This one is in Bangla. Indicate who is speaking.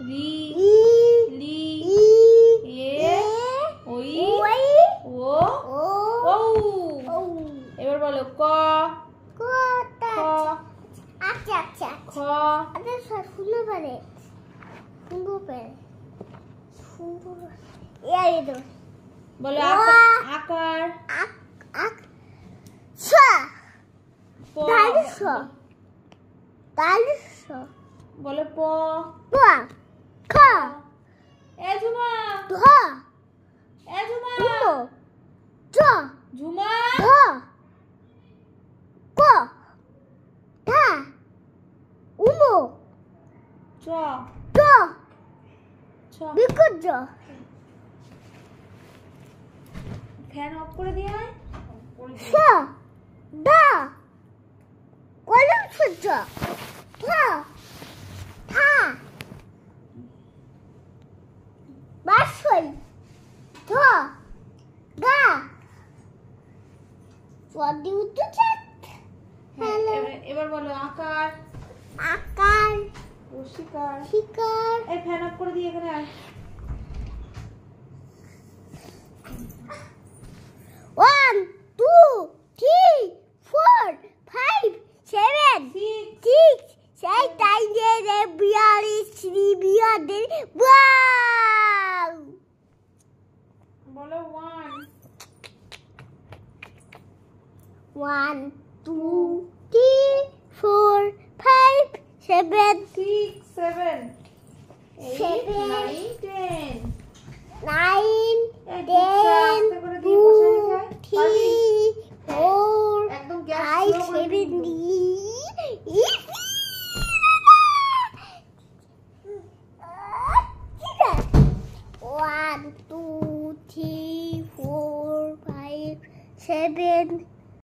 Speaker 1: রি লি এ ওই ও ও। এবার বলো ক খ খ বলো আকার বলো প এ ঝুমা এ ঝুমা ঝুমা চ ছ ফ্যান অফ করে দিয়ে আয় এবার বলো আকার শিকার এই ফ্যান অফ করে দিয়ে এখানে আয়
Speaker 2: 1 2 3 4 5 7 6 সেই টাইমে বিয়ারি শ্রী বিয়াদের ওয়াও
Speaker 1: বলো
Speaker 2: 1 2 3 4 5 7
Speaker 1: 6 7 8 9 10
Speaker 2: 9 10 2 3 4
Speaker 1: একদম
Speaker 2: 5 7 1 2 3 4 5 7